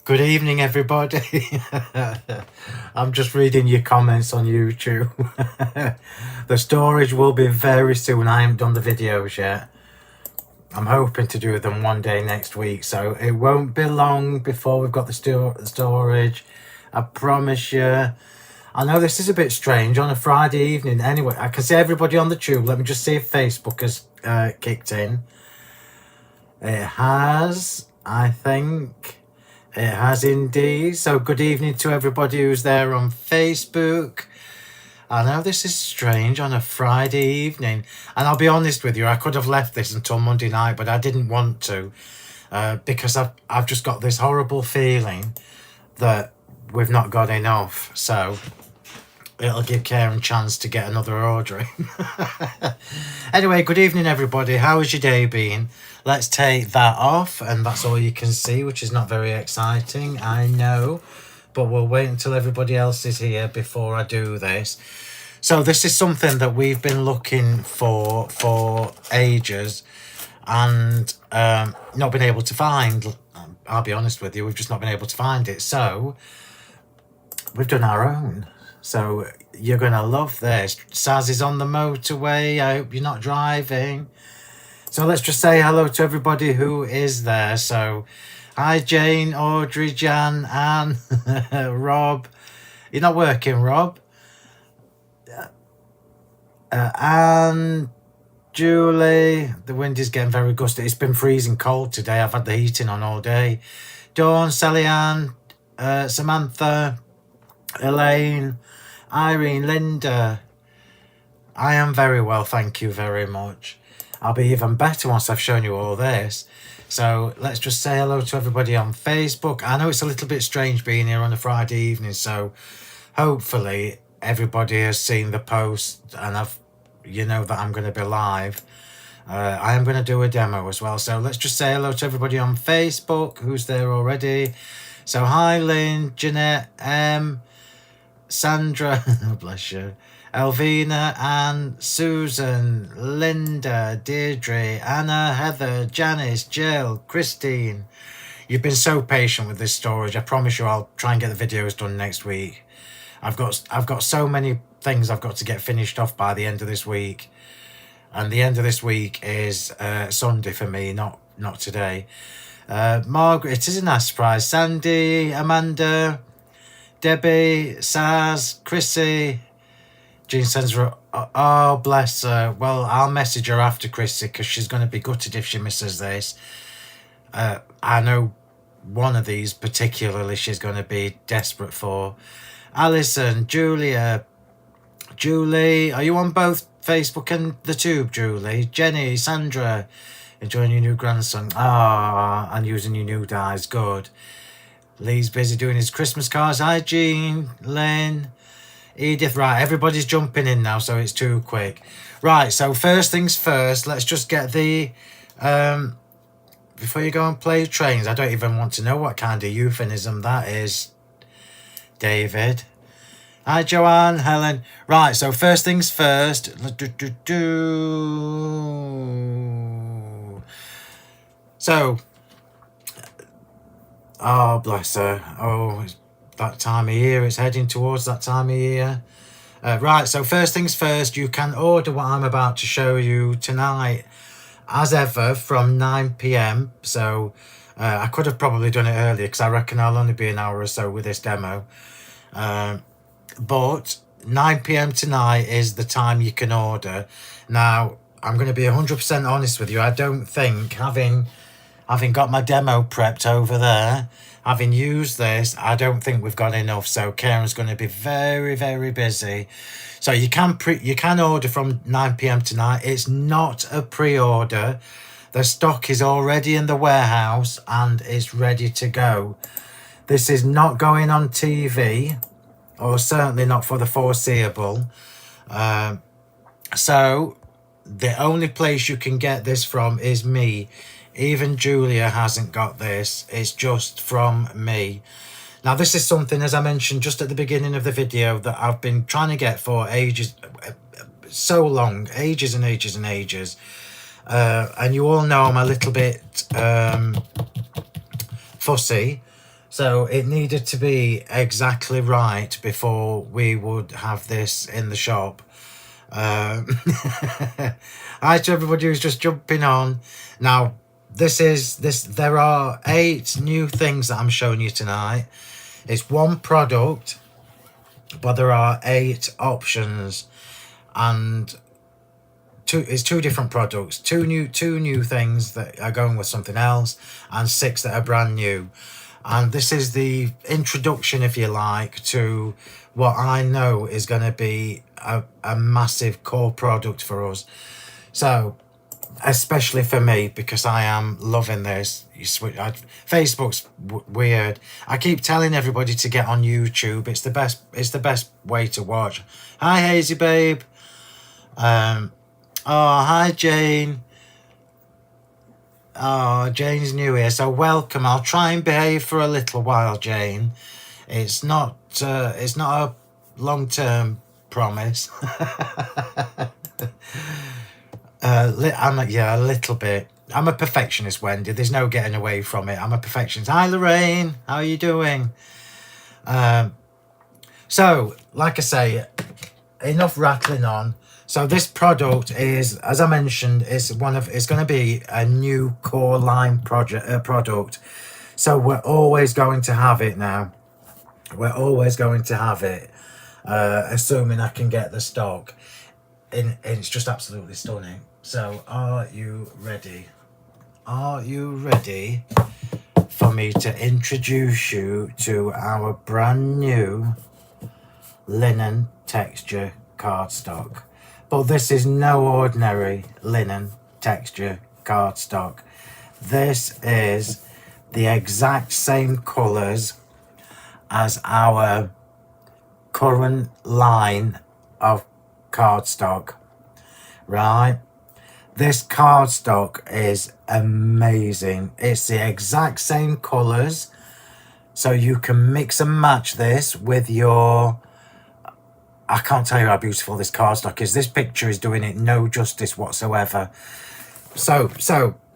Good evening, everybody. I'm just reading your comments on YouTube. The storage will be very soon. I haven't done the videos yet. I'm hoping to do them one day next week, so it won't be long before we've got the storage. I promise you. I know this is a bit strange on a Friday evening. Anyway, I can see everybody on the tube. Let me just see if Facebook has kicked in. It has, I think. It has indeed. So good evening to everybody who's there on Facebook. I know this is strange on a Friday evening. And I'll be honest with you, I could have left this until Monday night, but I didn't want to. Because I've just got this horrible feeling that we've not got enough. So it'll give Karen a chance to get another order in. Anyway, good evening, everybody. How has your day been? Let's take that off, and that's all you can see, which is not very exciting, I know. But we'll wait until everybody else is here before I do this. So this is something that we've been looking for ages and not been able to find. I'll be honest with you, we've just not been able to find it. So we've done our own. So you're going to love this. Saz is on the motorway. I hope you're not driving. So let's just say hello to everybody who is there. So hi, Jane, Audrey, Jan, Anne, Rob. You're not working, Rob? Anne, Julie. The wind is getting very gusty. It's been freezing cold today. I've had the heating on all day. Dawn, Sally Ann, Samantha, Elaine, Irene, Linda. I am very well, thank you very much. I'll be even better once I've shown you all this. So let's just say hello to everybody on Facebook. I know it's a little bit strange being here on a Friday evening, so hopefully everybody has seen the post and you know that I'm going to be live. I am going to do a demo as well. So let's just say hello to everybody on Facebook who's there already. So hi, Lynn, Jeanette, Sandra, bless you, Elvina, Anne, Susan, Linda, Deirdre, Anna, Heather, Janice, Jill, Christine. You've been so patient with this storage. I promise you I'll try and get the videos done next week. I've got so many things I've got to get finished off by the end of this week. And the end of this week is Sunday for me, not today. Margaret, it is a nice surprise. Sandy, Amanda, Debbie, Saz, Chrissy. Jean sends her, oh, bless her. Well, I'll message her after, Chrissy, because she's going to be gutted if she misses this. I know one of these particularly she's going to be desperate for. Alison, Julia, Julie, are you on both Facebook and the tube, Julie? Jenny, Sandra, enjoying your new grandson. Ah, and using your new dyes, good. Lee's busy doing his Christmas cards. Hi, Jean, Lynn, Edith. Right, everybody's jumping in now, so it's too quick. Right, so first things first, let's just get the... before you go and play trains, I don't even want to know what kind of euphemism that is, David. Hi, Joanne, Helen. Right, so first things first. So... oh, bless her. Oh, that time of year. It's heading towards that time of year. Right, so first things first, you can order what I'm about to show you tonight, as ever, from 9 p.m. So I could have probably done it earlier because I reckon I'll only be an hour or so with this demo. But 9 p.m. tonight is the time you can order. Now, I'm going to be 100% honest with you. I don't think, having got my demo prepped over there, having used this, I don't think we've got enough. So Karen's going to be very, very busy. So you can order from 9 p.m. tonight. It's not a pre-order. The stock is already in the warehouse and it's ready to go. This is not going on TV, or certainly not for the foreseeable. So the only place you can get this from is me. Even Julia hasn't got this. It's just from me. Now, this is something, as I mentioned just at the beginning of the video, that I've been trying to get for ages. so long, ages and ages and ages. And you all know I'm a little bit fussy, so it needed to be exactly right before we would have this in the shop. Hi to everybody who's just jumping on. Now, there are 8 new things that I'm showing you tonight. It's one product, but there are 8 options, and it's 2 different products, two new things that are going with something else, and 6 that are brand new. And this is the introduction, if you like, to what I know is going to be a massive core product for us. So, especially for me, because I am loving this. Facebook's weird. I keep telling everybody to get on YouTube. It's the best way to watch. Hi, Hazy babe. Oh, hi, Jane. Oh, Jane's new here, so welcome. I'll try and behave for a little while, Jane. It's not a long-term promise. Yeah, a little bit. I'm a perfectionist, Wendy. There's no getting away from it. I'm a perfectionist. Hi, Lorraine. How are you doing? So, like I say, enough rattling on. So this product is, as I mentioned, it's going to be a new core line product. So we're always going to have it now. We're always going to have it, assuming I can get the stock. And it's just absolutely stunning. So are you ready? Are you ready for me to introduce you to our brand new linen texture cardstock? But this is no ordinary linen texture cardstock. This is the exact same colours as our current line of cardstock, right? This cardstock is amazing. It's the exact same colours, so you can mix and match this with your... I can't tell you how beautiful this cardstock is. This picture is doing it no justice whatsoever. So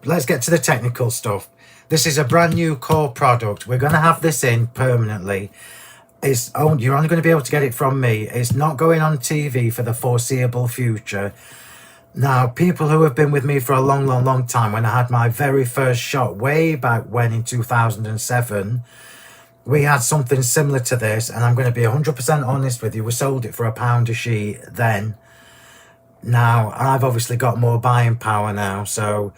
let's get to the technical stuff. This is a brand new core product. We're going to have this in permanently. You're only going to be able to get it from me. It's not going on TV for the foreseeable future. Now, people who have been with me for a long time, when I had my very first shot way back when in 2007, we had something similar to this, and I'm going to be 100% honest with you. We sold it for £1 a sheet then. Now, I've obviously got more buying power now, so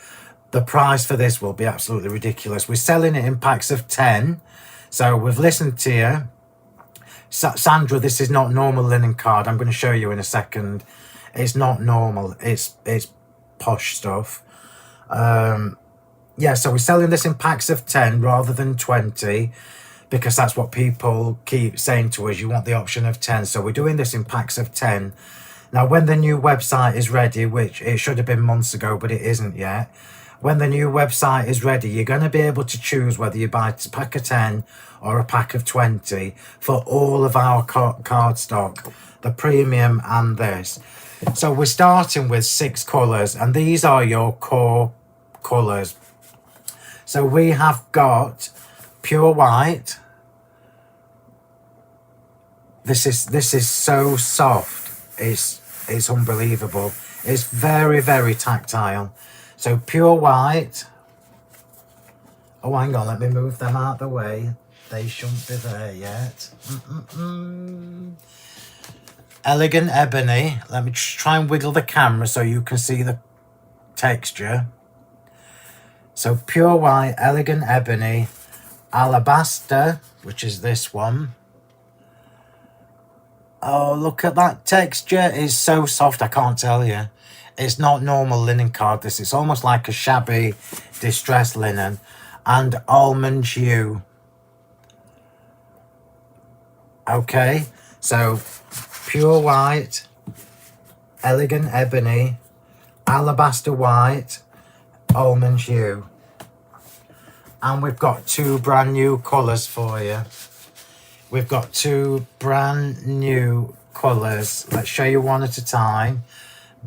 the price for this will be absolutely ridiculous. We're selling it in packs of 10, so we've listened to you. Sandra, this is not normal linen card. I'm going to show you in a second. It's not normal. It's posh stuff. Yeah, so we're selling this in packs of 10 rather than 20. Because that's what people keep saying to us. You want the option of 10. So we're doing this in packs of 10. Now, when the new website is ready, which it should have been months ago, but it isn't yet. When the new website is ready, you're going to be able to choose whether you buy a pack of 10 or a pack of 20 for all of our cardstock, the premium and this. So we're starting with 6 colours, and these are your core colours. So we have got pure white. This is so soft. It's unbelievable. It's very, very tactile. So pure white. Oh, hang on, let me move them out of the way. They shouldn't be there yet. Elegant ebony. Let me just try and wiggle the camera so you can see the texture. So pure white, elegant ebony, alabaster, which is this one. Oh, look at that texture. It's so soft, I can't tell you. It's not normal linen card, this. It's almost like a shabby distressed linen. And almond hue. Okay, so pure white, elegant ebony, alabaster white, almond hue. And we've got 2 brand new colours for you. We've got 2 brand new colours. Let's show you one at a time.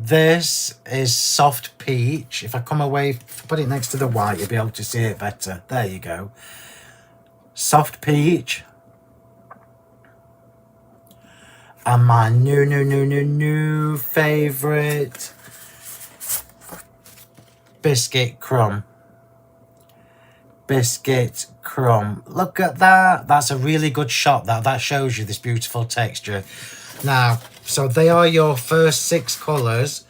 This is soft peach. If I come away, if I put it next to the white, you'll be able to see it better. There you go. Soft peach. And my new favourite, biscuit crumb. Biscuit crumb. Look at that. That's a really good shot. That shows you this beautiful texture. Now, so they are your first 6 colours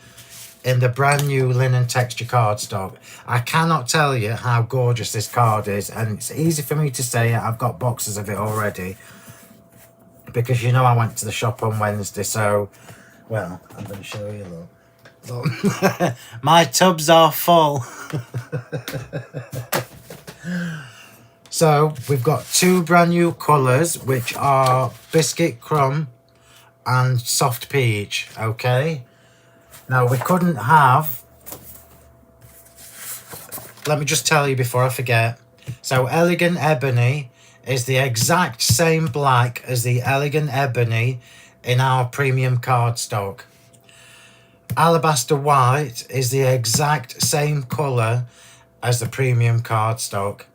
in the brand new linen texture cardstock. I cannot tell you how gorgeous this card is, and it's easy for me to say it. I've got boxes of it already because you know I went to the shop on Wednesday. So, well, I'm going to show you. Look. My tubs are full. So we've got 2 brand new colours, which are biscuit crumb and soft peach. Okay, now we couldn't have, let me just tell you before I forget. So elegant ebony is the exact same black as the elegant ebony in our premium cardstock. Alabaster white is the exact same colour as the premium cardstock.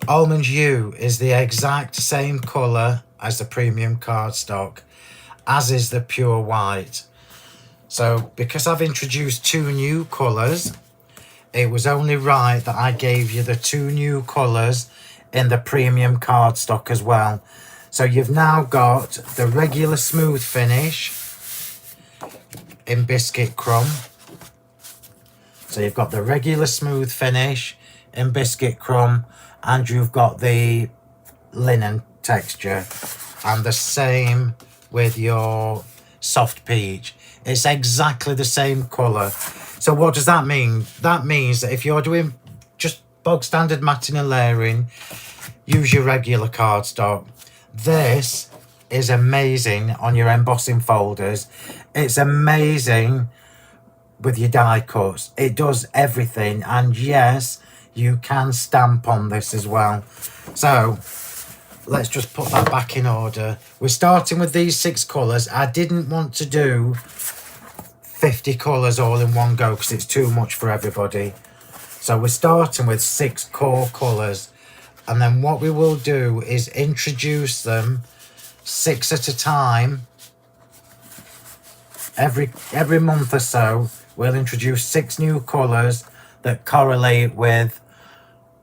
Almond hue is the exact same colour as the premium cardstock, as is the pure white. So because I've introduced 2 new colours, it was only right that I gave you the 2 new colours in the premium cardstock as well. So you've now got the regular smooth finish in biscuit crumb. So you've got the regular smooth finish in biscuit crumb, and you've got the linen texture, and the same with your soft peach. It's exactly the same colour. So what does that mean? That means that if you're doing just bog standard matting and layering, use your regular cardstock. This is amazing on your embossing folders. It's amazing with your die cuts. It does everything, and yes, you can stamp on this as well. So let's just put that back in order. We're starting with these 6 colours. I didn't want to do 50 colours all in one go because it's too much for everybody. So we're starting with 6 core colours, and then what we will do is introduce them 6 at a time. Every month or so we'll introduce 6 new colours that correlate with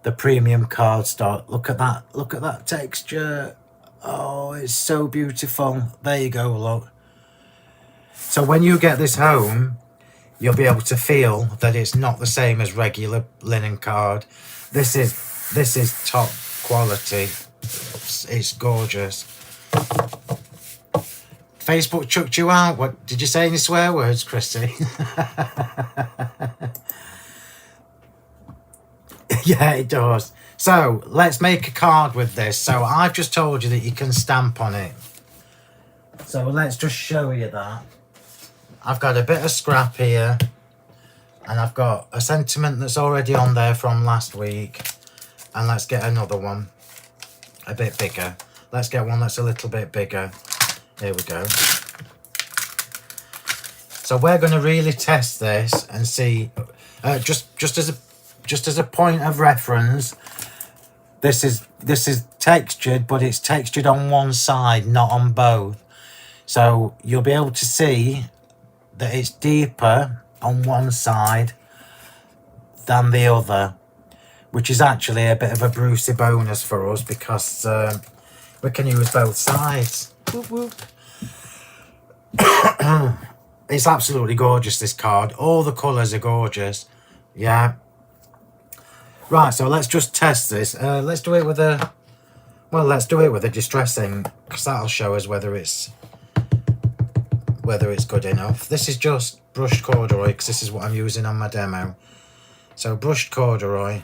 the premium cardstock. Look at that texture. Oh, it's so beautiful. There you go, look. So when you get this home, you'll be able to feel that it's not the same as regular linen card. This is top quality. It's gorgeous. Facebook chucked you out. What did you say? Any swear words, Chrissy? Yeah, it does. So let's make a card with this. So I've just told you that you can stamp on it. So let's just show you that. I've got a bit of scrap here, and I've got a sentiment that's already on there from last week. And let's get another one a bit bigger. Let's get one that's a little bit bigger. Here we go. So we're going to really test this and see, just as a point of reference, this is textured, but it's textured on one side, not on both. So you'll be able to see that it's deeper on one side than the other, which is actually a bit of a Brucey bonus for us because we can use both sides. Whoop, whoop. It's absolutely gorgeous, this card. All the colours are gorgeous. Yeah. Right, so let's just test this. Let's do it with a... Well, let's do it with a distressing, because that'll show us whether it's good enough. This is just brushed corduroy, because this is what I'm using on my demo. So brushed corduroy.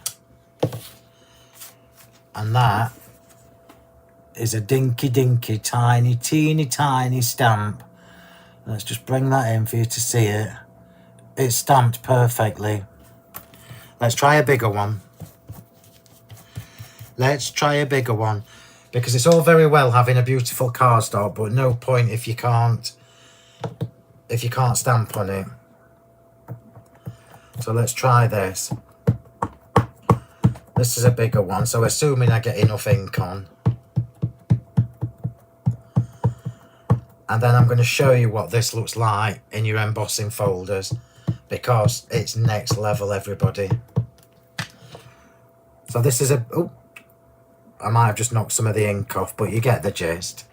And that is a dinky, tiny, teeny, tiny stamp. Let's just bring that in for you to see it. It's stamped perfectly. Let's try a bigger one. Let's try a bigger one. Because it's all very well having a beautiful cardstock, but no point if you can't stamp on it. So let's try this. This is a bigger one, so assuming I get enough ink on. And then I'm going to show you what this looks like in your embossing folders, because it's next level, everybody. So this is a... Oh, I might have just knocked some of the ink off, but you get the gist.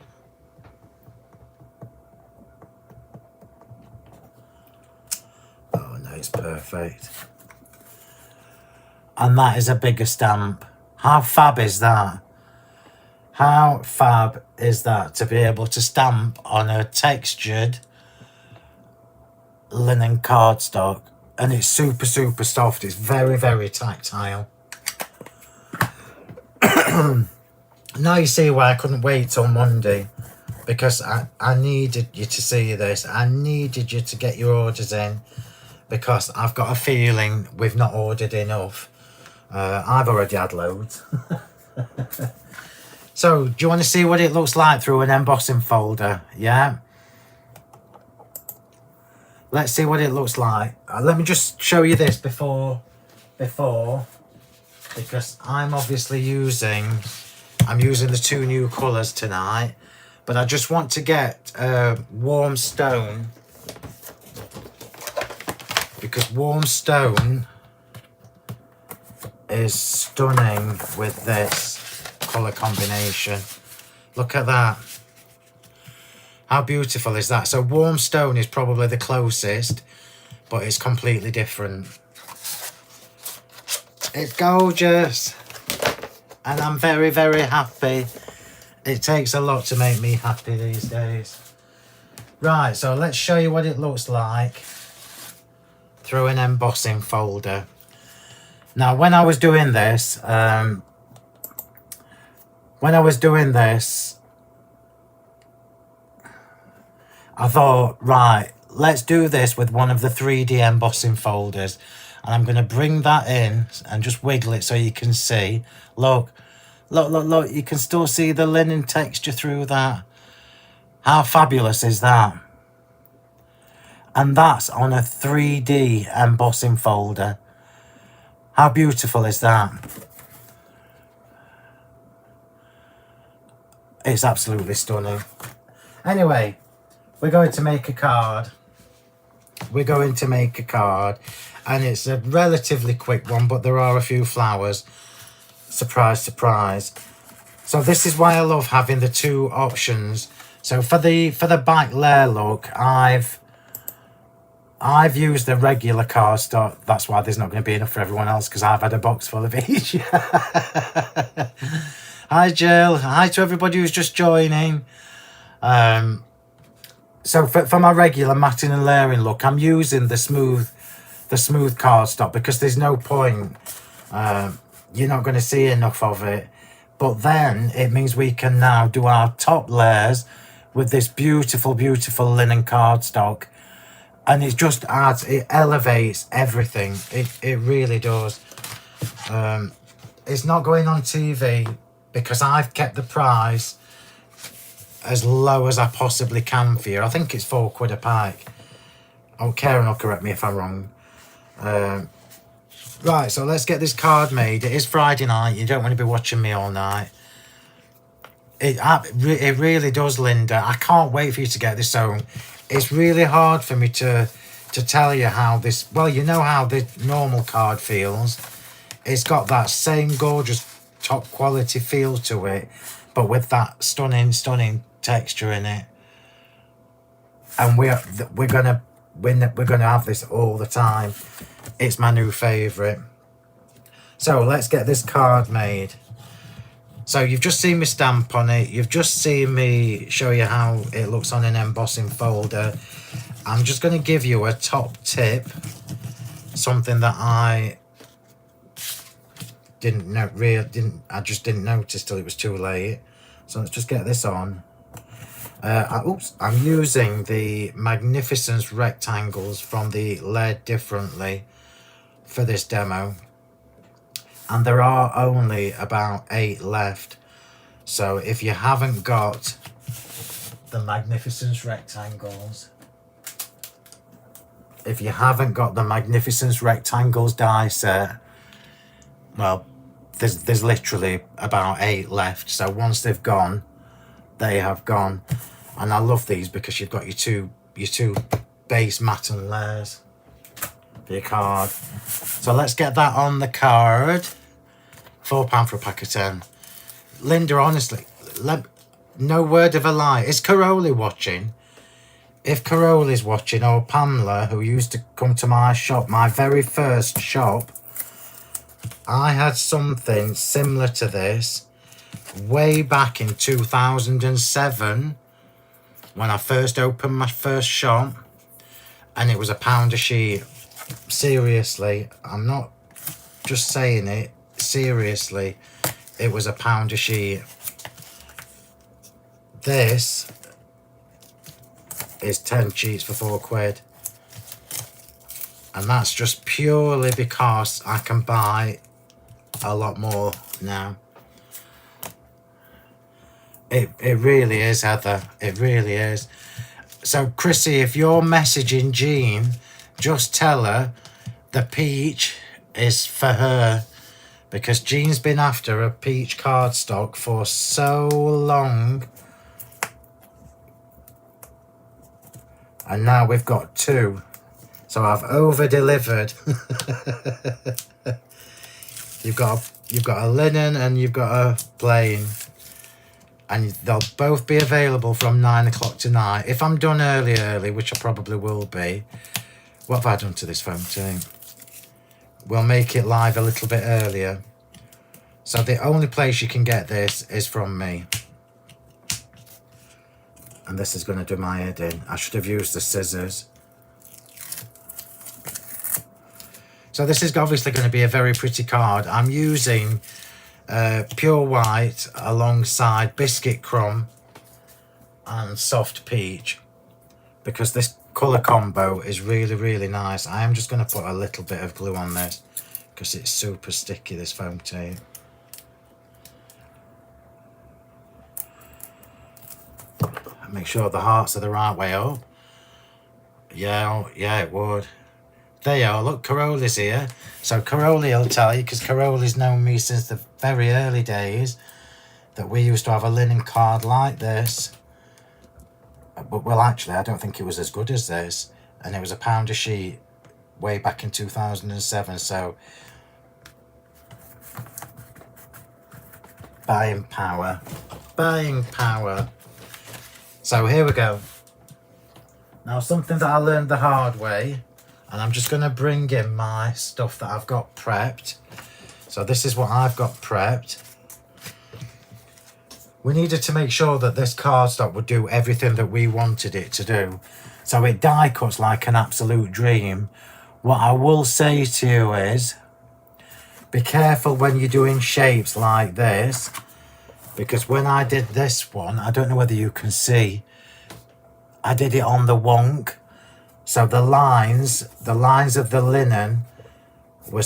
Oh no, it's perfect. And that is a bigger stamp. How fab is that? How fab is that to be able to stamp on a textured linen cardstock? And it's super, super soft. It's very, very tactile. Now you see why I couldn't wait till Monday. Because I needed you to see this. I needed you to get your orders in. Because I've got a feeling we've not ordered enough. I've already had loads. So, do you want to see what it looks like through an embossing folder? Yeah? Let's see what it looks like. Let me just show you this before. Because I'm obviously using the two new colours tonight. But I just want to get warm stone. Because warm stone is stunning with this colour combination. Look at that. How beautiful is that? So warm stone is probably the closest, but it's completely different. It's gorgeous. And I'm very, very happy. It takes a lot to make me happy these days. Right, so let's show you what it looks like through an embossing folder. Now, when I was doing this, I thought, right, let's do this with one of the 3D embossing folders. And I'm going to bring that in and just wiggle it so you can see. Look, look, look, look. You can still see the linen texture through that. How fabulous is that? And that's on a 3D embossing folder. How beautiful is that? It's absolutely stunning. Anyway, we're going to make a card. We're going to make a card. And it's a relatively quick one, but there are a few flowers. Surprise, surprise. So this is why I love having the two options. So for the back layer look, I've used the regular cardstock. That's why there's not going to be enough for everyone else, because I've had a box full of each. Hi Jill. Hi to everybody who's just joining. So for my regular matting and layering look, I'm using the smooth cardstock, because there's no point. You're not going to see enough of it. But then it means we can now do our top layers with this beautiful, beautiful linen cardstock. And it just adds, it elevates everything. It really does. It's not going on TV because I've kept the price as low as I possibly can for you. I think it's £4 a pike. Oh, Karen will correct me if I'm wrong. Right, so let's get this card made. It is Friday night. You don't want to be watching me all night. It really does, Linda. I can't wait for you to get this sewn. It's really hard for me to tell you how this... Well, you know how the normal card feels. It's got that same gorgeous top quality feel to it, but with that stunning, stunning texture in it. And we're gonna have this all the time. It's my new favourite. So let's get this card made. So you've just seen me stamp on it. You've just seen me show you how it looks on an embossing folder. I'm just going to give you a top tip. Something that I I just didn't notice till it was too late. So let's just get this on. I'm using the Magnificence rectangles from the Layered Differently for this demo. And there are only about 8 left. So if you haven't got the Magnificence rectangles, if you haven't got the Magnificence Rectangles die set, well, there's literally about 8 left. So once they've gone, they have gone. And I love these because you've got your two base matte and layers for your card. So let's get that on the card. £4 for a pack of 10. Linda, honestly, no word of a lie. Is Caroli watching? If Caroli's watching, or Pamela, who used to come to my shop, my very first shop, I had something similar to this way back in 2007 when I first opened my first shop, and it was £1 a sheet. Seriously, I'm not just saying it, seriously, it was £1 a sheet. This is 10 sheets for £4, and that's just purely because I can buy a lot more now. It really is, Heather, it really is. So Chrissy, if you're messaging Jean, just tell her the peach is for her, because Jean's been after a peach cardstock for so long. And now we've got 2. So I've over-delivered. You've got a linen and you've got a plain. And they'll both be available from 9 o'clock tonight. If I'm done early, which I probably will be. What have I done to this phone team? We'll make it live a little bit earlier. So the only place you can get this is from me. And this is going to do my head in. I should have used the scissors. So this is obviously going to be a very pretty card. I'm using pure white alongside biscuit crumb and soft peach, because this colour combo is really, really nice. I am just going to put a little bit of glue on this because it's super sticky, this foam tape. Make sure the hearts are the right way up. Yeah, it would. There you are, look, Caroli's here. So Caroli will tell you, because Caroli's known me since the very early days, that we used to have a linen card like this. But, well, actually, I don't think it was as good as this. And it was £1 a sheet way back in 2007. So, buying power. Buying power. So here we go. Now, something that I learned the hard way, and I'm just going to bring in my stuff that I've got prepped. So this is what I've got prepped. We needed to make sure that this cardstock would do everything that we wanted it to do. So it die cuts like an absolute dream. What I will say to you is, be careful when you're doing shapes like this, because when I did this one, I don't know whether you can see, I did it on the wonk. So the lines of the linen were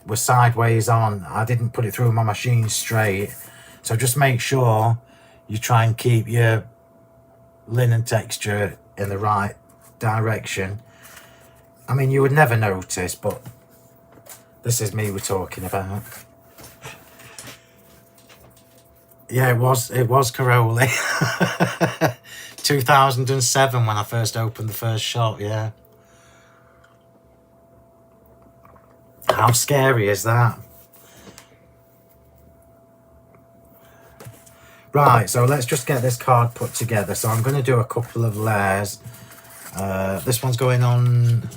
were sideways on. I didn't put it through my machine straight. So just make sure you try and keep your linen texture in the right direction. I mean, you would never notice, but this is me we're talking about. Yeah, it was Caroli. 2007 when I first opened the first shop, yeah. How scary is that? Right, so let's just get this card put together. So I'm going to do a couple of layers. This one's going on...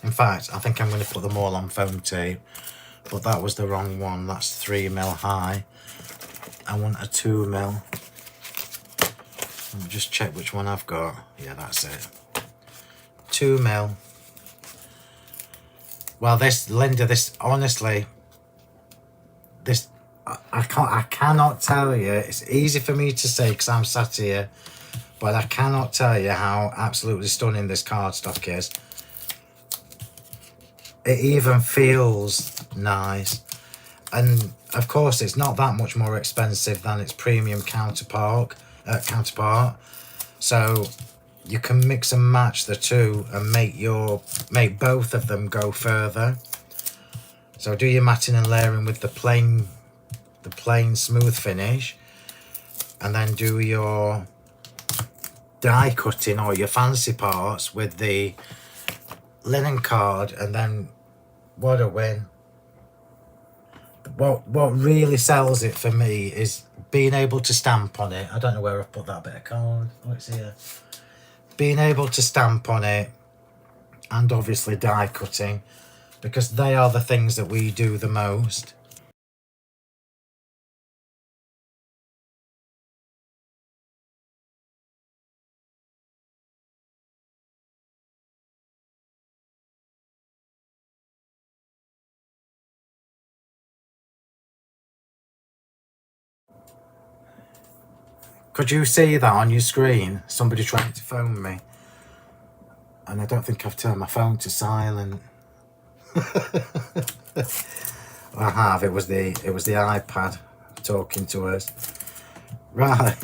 In fact, I think I'm going to put them all on foam tape. But that was the wrong one. That's 3mm high. I want a 2mm. Let me just check which one I've got. Yeah, that's it. 2mm. Well, this, Linda, this, honestly, this, I cannot tell you. It's easy for me to say because I'm sat here, but I cannot tell you how absolutely stunning this cardstock is. It even feels nice. And of course, it's not that much more expensive than its premium counterpart. So you can mix and match the two and make both of them go further. So do your matting and layering with the plain smooth finish, and then do your die cutting or your fancy parts with the linen card, and then what a win. What really sells it for me is being able to stamp on it. I don't know where I've put that bit of card. Oh, it's here. Being able to stamp on it, and obviously die cutting, because they are the things that we do the most. Could you see that on your screen? Somebody trying to phone me. And I don't think I've turned my phone to silent. I have. It was the iPad talking to us. Right.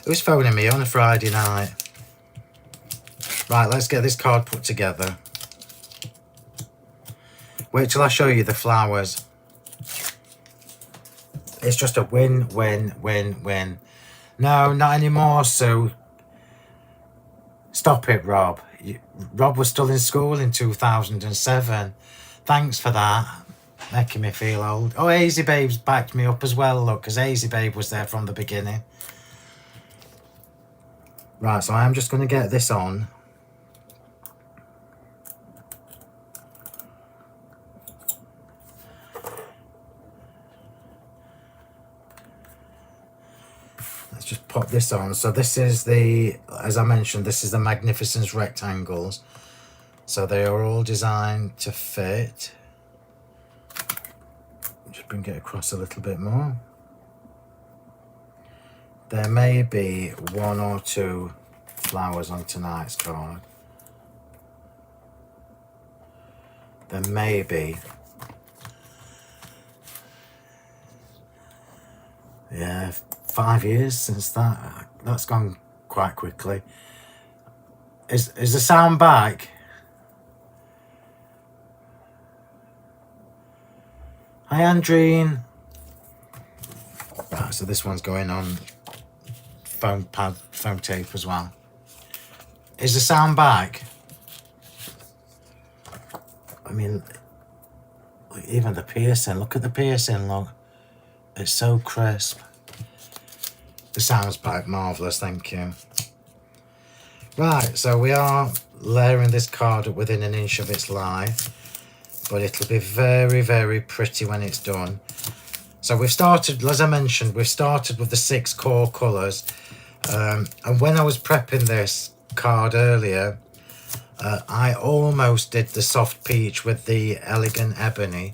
Who's phoning me on a Friday night? Right, let's get this card put together. Wait till I show you the flowers. It's just a win, win, win, win. No, not anymore, Sue. Stop it, Rob. Rob was still in school in 2007. Thanks for that. Making me feel old. Oh, Hazy Babe's backed me up as well, look, because Hazy Babe was there from the beginning. Right, so I'm just going to get this on. Let's just pop this on. So this is the, as I mentioned, this is the Magnificence rectangles. So they are all designed to fit. Just bring it across a little bit more. There may be one or two flowers on tonight's card. There may be. Yeah, 5 years since that. That's gone quite quickly. Is the sound back? Hi, Andreen. Right, so this one's going on foam tape as well. Is the sound back? I mean, even the piercing. Look at the piercing, look. It's so crisp. The sound's back. Marvellous, thank you. Right, so we are layering this card up within an inch of its life, but it'll be very, very pretty when it's done. So we've started, as I mentioned, we've started with the 6 core colours. And when I was prepping this card earlier, I almost did the soft peach with the elegant ebony,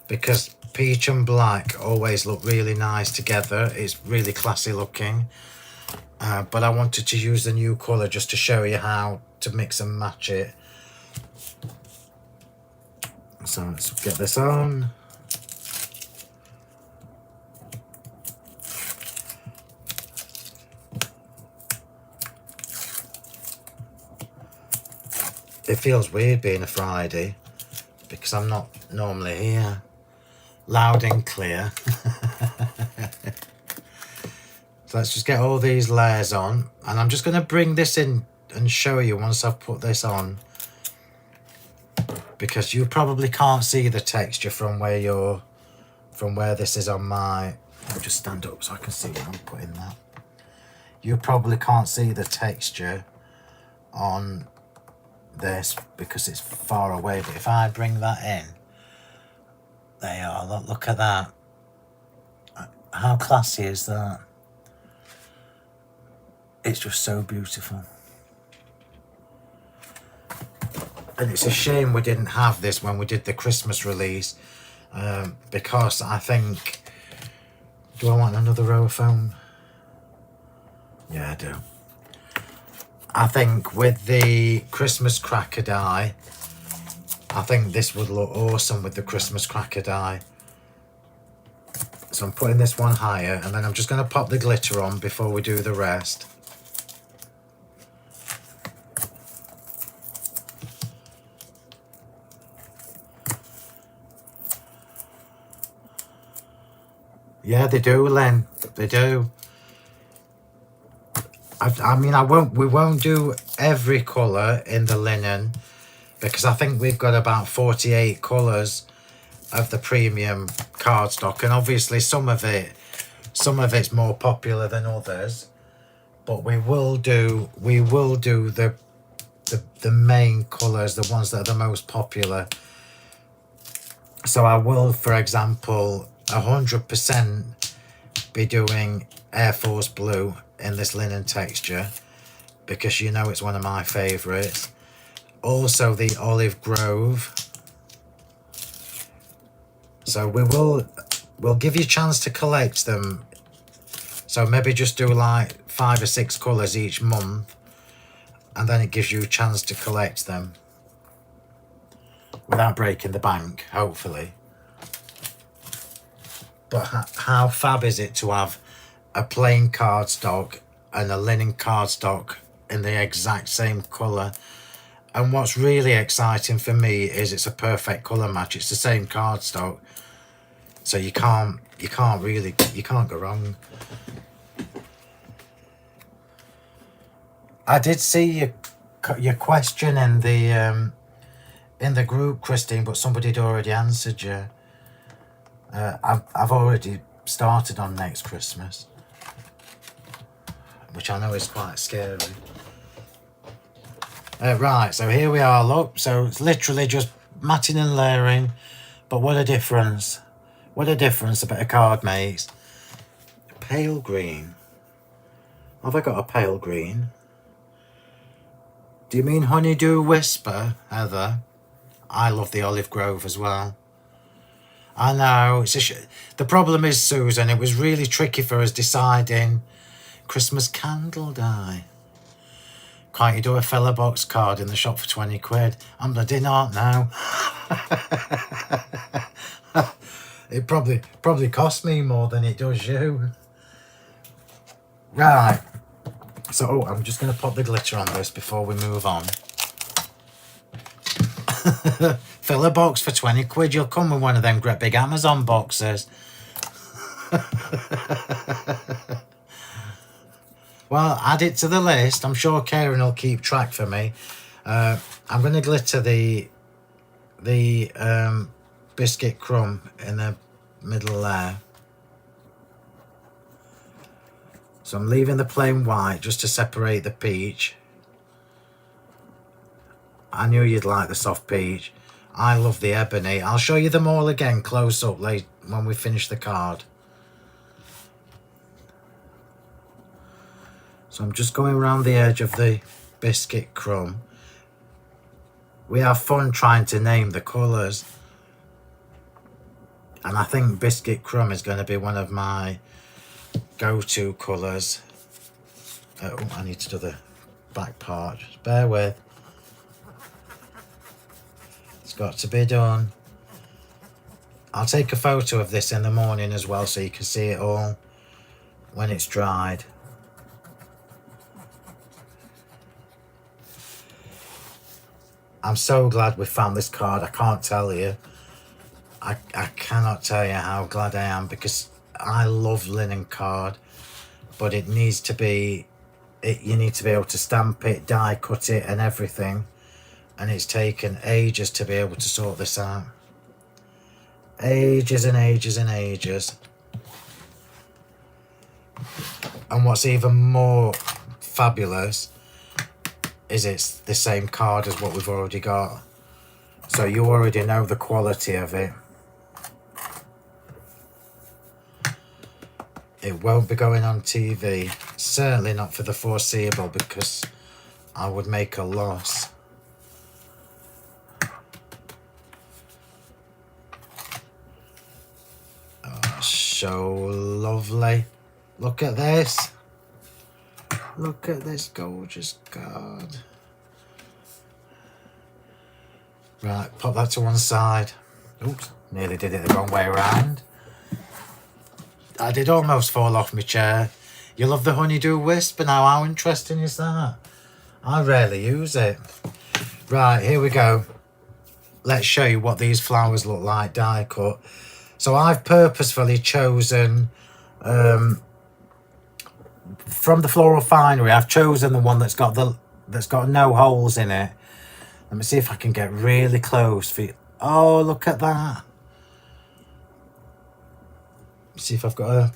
because peach and black always look really nice together. It's really classy looking. But I wanted to use the new colour just to show you how to mix and match it. So let's get this on. It feels weird being a Friday because I'm not normally here. Loud and clear. So let's just get all these layers on, and I'm just going to bring this in and show you once I've put this on, because you probably can't see the texture from where this is on my, I'll just stand up so I can see what I'm putting that. You probably can't see the texture on this because it's far away, but if I bring that in, there you are, look at that. How classy is that? It's just so beautiful. And it's a shame we didn't have this when we did the Christmas release, because I think, do I want another row of foam? Yeah, I do. I think with the Christmas cracker die, I think this would look awesome with the Christmas cracker die. So I'm putting this one higher, and then I'm just going to pop the glitter on before we do the rest. Yeah, they do, Lynn. They do. I mean, we won't do every colour in the linen because I think we've got about 48 colours of the premium cardstock, and obviously some of it's more popular than others. But we will do the main colours, the ones that are the most popular. So I will, for example, 100% be doing Air Force Blue in this linen texture because you know it's one of my favourites. Also the Olive Grove. So we'll give you a chance to collect them. So maybe just do like 5 or 6 colours each month, and then it gives you a chance to collect them without breaking the bank, hopefully. But how fab is it to have a plain cardstock and a linen cardstock in the exact same colour? And what's really exciting for me is it's a perfect colour match. It's the same cardstock, so you can't go wrong. I did see your question in the group, Christine, but somebody had already answered you. I've already started on next Christmas, which I know is quite scary. Right, so here we are, look. So it's literally just matting and layering, but what a difference. What a difference a bit of card makes. Pale green. Have I got a pale green? Do you mean Honeydew Whisper, Heather? I love the Olive Grove as well. I know, the problem is, Susan, it was really tricky for us deciding Christmas candle dye. Can't you do a fella box card in the shop for 20 quid? I'm bloody not now. It probably cost me more than it does you. Right. So, I'm just going to pop the glitter on this before we move on. Fill a box for 20 quid. You'll come with one of them great big Amazon boxes. Well, add it to the list. I'm sure Karen will keep track for me. I'm going to glitter the biscuit crumb in the middle there. So I'm leaving the plain white just to separate the peach. I knew you'd like the soft peach. I love the ebony. I'll show you them all again close up late when we finish the card. So I'm just going around the edge of the biscuit crumb. We have fun trying to name the colours. And I think biscuit crumb is going to be one of my go-to colours. Oh, I need to do the back part. Just bear with. It's got to be done. I'll take a photo of this in the morning as well so you can see it all when it's dried. I'm so glad we found this card. I can't tell you. I cannot tell you how glad I am, because I love linen card, but it needs to be, you need to be able to stamp it, die cut it and everything, and it's taken ages to be able to sort this out. Ages and ages and ages. And what's even more fabulous is it's the same card as what we've already got, so you already know the quality of it. It won't be going on TV, certainly not for the foreseeable, because I would make a loss. Oh, so lovely. Look at this. Look at this gorgeous card. Right, pop that to one side. Oops, nearly did it the wrong way around. I did almost fall off my chair. You love the Honeydew Whisper now. How interesting is that? I rarely use it. Right, here we go. Let's show you what these flowers look like die cut. So I've purposefully chosen, from the Floral Finery, I've chosen the one that's got no holes in it. Let me see if I can get really close for you. Oh, look at that. See if I've got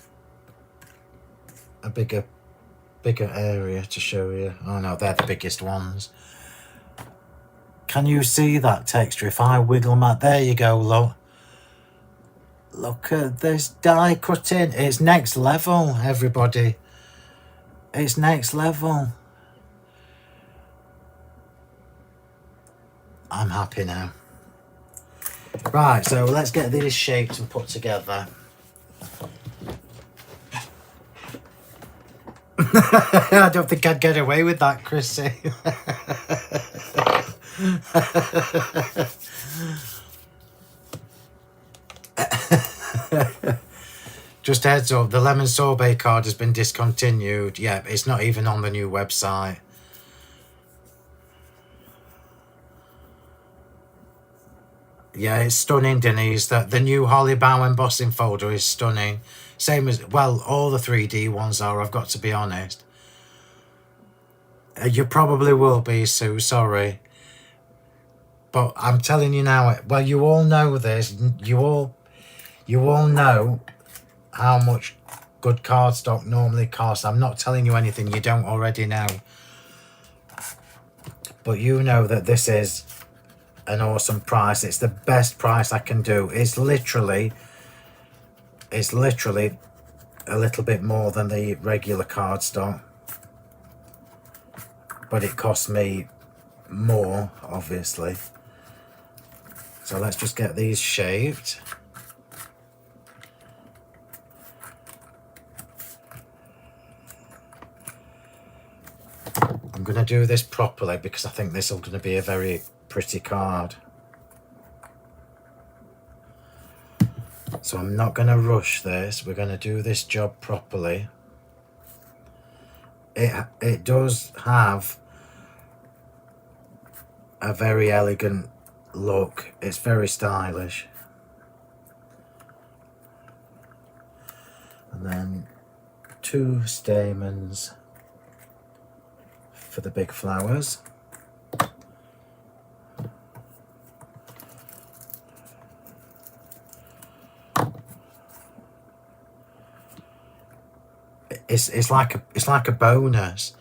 a bigger area to show you. Oh no, they're the biggest ones. Can you see that texture? If I wiggle my, there you go, look. Look at this die cutting. It's next level, everybody. It's next level. I'm happy now. Right, so let's get these shaped and put together. I don't think I'd get away with that, Chrissy. Just heads up, the lemon sorbet card has been discontinued. Yeah, it's not even on the new website. Yeah, it's stunning, Denise. That the new Holly Bow embossing folder is stunning. Same as, well, all the 3D ones are, I've got to be honest. You probably will be, Sue, sorry. But I'm telling you now, well, you all know this. You all know how much good cardstock normally costs. I'm not telling you anything you don't already know. But you know that this is an awesome price. It's the best price I can do. It's literally a little bit more than the regular cardstock. But it costs me more, obviously. So let's just get these shaped. I'm going to do this properly because I think this is going to be a very pretty card. So I'm not going to rush this. We're going to do this job properly. It does have a very elegant look. It's very stylish. And then 2 stamens for the big flowers. It's like a bonus.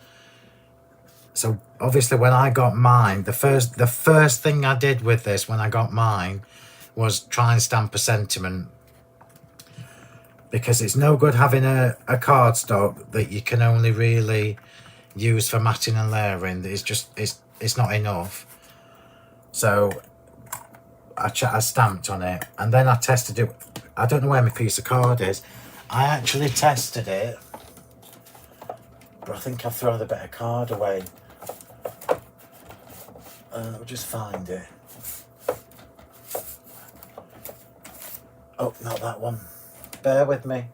So obviously when I got mine, the first thing I did with this when I got mine was try and stamp a sentiment, because it's no good having a cardstock that you can only really use for matting and layering. It's not enough. So I stamped on it, and then I tested it. I don't know where my piece of card is. I actually tested it, but I think I've thrown the better card away. I'll just find it. Oh, not that one. Bear with me.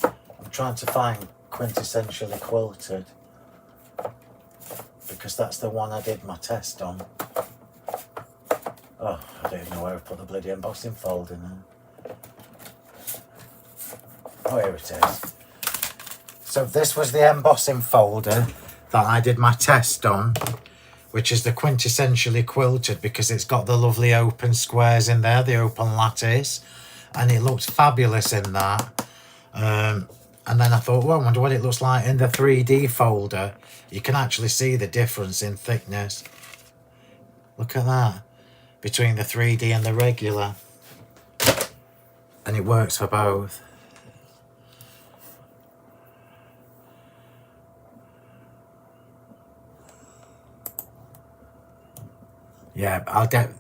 I'm trying to find Quintessentially Quilted, because that's the one I did my test on. Oh, I don't even know where I put the bloody embossing folder now. Oh, here it is. So this was the embossing folder that I did my test on, which is the Quintessentially Quilted, because it's got the lovely open squares in there, the open lattice, and it looks fabulous in that. And then I thought, well, I wonder what it looks like in the 3D folder. You can actually see the difference in thickness. Look at that, between the 3D and the regular. And it works for both. Yeah, I'll get...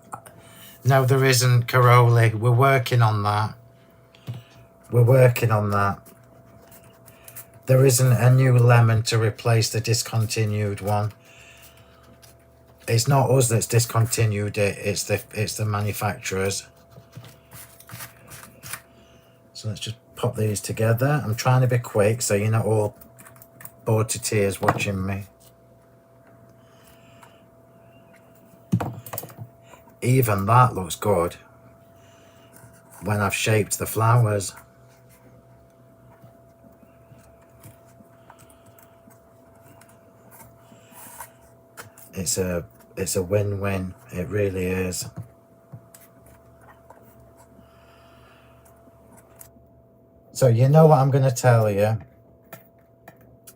No, there isn't, Caroli. We're working on that. We're working on that. There isn't a new lemon to replace the discontinued one. It's not us that's discontinued it. It's the manufacturers. So let's just pop these together. I'm trying to be quick so you're not all bored to tears watching me. Even that looks good. when I've shaped the flowers. It's a win-win, it really is. So you know what I'm going to tell you.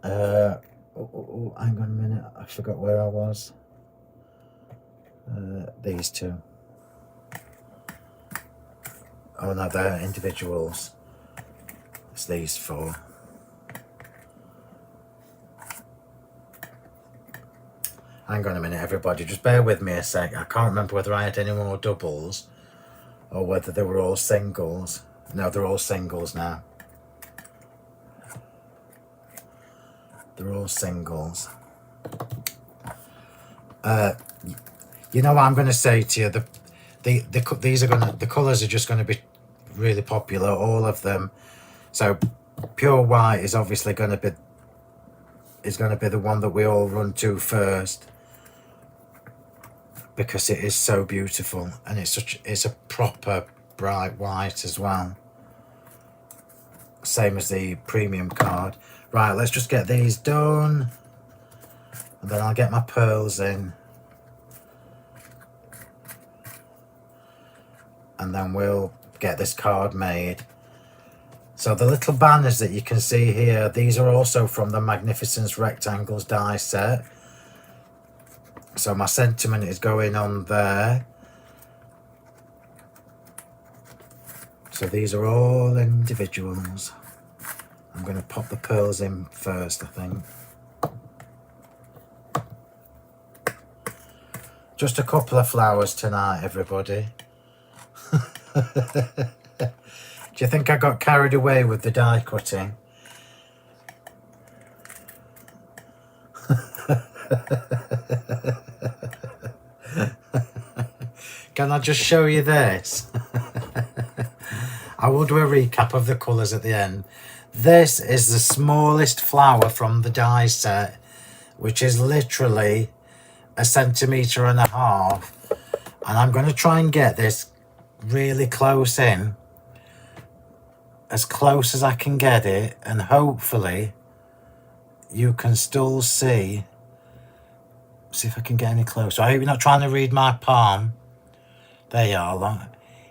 Hang on a minute, I forgot where I was. These two. Oh no, they're individuals. It's these four. Hang on a minute, everybody, just bear with me a sec. I can't remember whether I had any more doubles or whether they were all singles. No, they're all singles now. They're all singles. You know what I'm going to say to you? These are going to, the colours are just going to be really popular, all of them. So pure white is obviously going to be the one that we all run to first, because it is so beautiful, and it's a proper bright white as well, same as the premium card. Right, let's just get these done, and then I'll get my pearls in, and then we'll get this card made. So the little banners that you can see here, these are also from the Magnificence Rectangles die set. So my sentiment is going on there. So these are all individuals. I'm going to pop the pearls in first, I think. Just a couple of flowers tonight, everybody. Do you think I got carried away with the die cutting? Can I just show you this? I will do a recap of the colours at the end. This is the smallest flower from the die set, which is literally 1.5 centimetres. And I'm going to try and get this really close in, as close as I can get it, and hopefully you can still see if I can get any closer. I hope you're not trying to read my palm. There you are, look.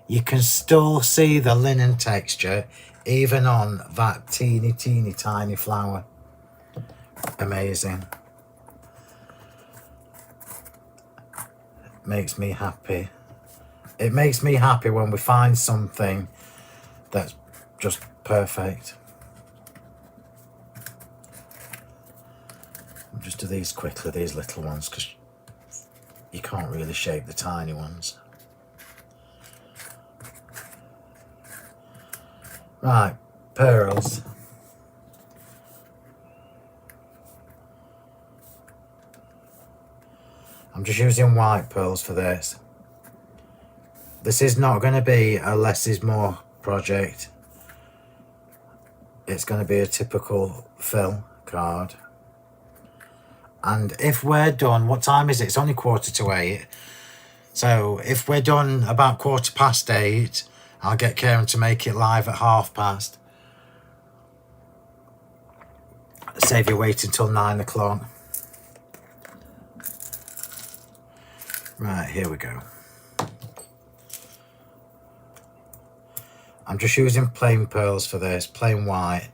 You can still see the linen texture even on that teeny tiny flower. Amazing. Makes me happy. It makes me happy when we find something that's just perfect. I'll just do these quickly, these little ones, because you can't really shape the tiny ones. Right, pearls. I'm just using white pearls for this. This is not going to be a less is more project. It's going to be a typical Phill card. And if we're done, what time is it? It's only 7:45. So if we're done about 8:15, I'll get Karen to make it live at past. Save you waiting till 9 o'clock. Right, here we go. I'm just using plain pearls for this, plain white.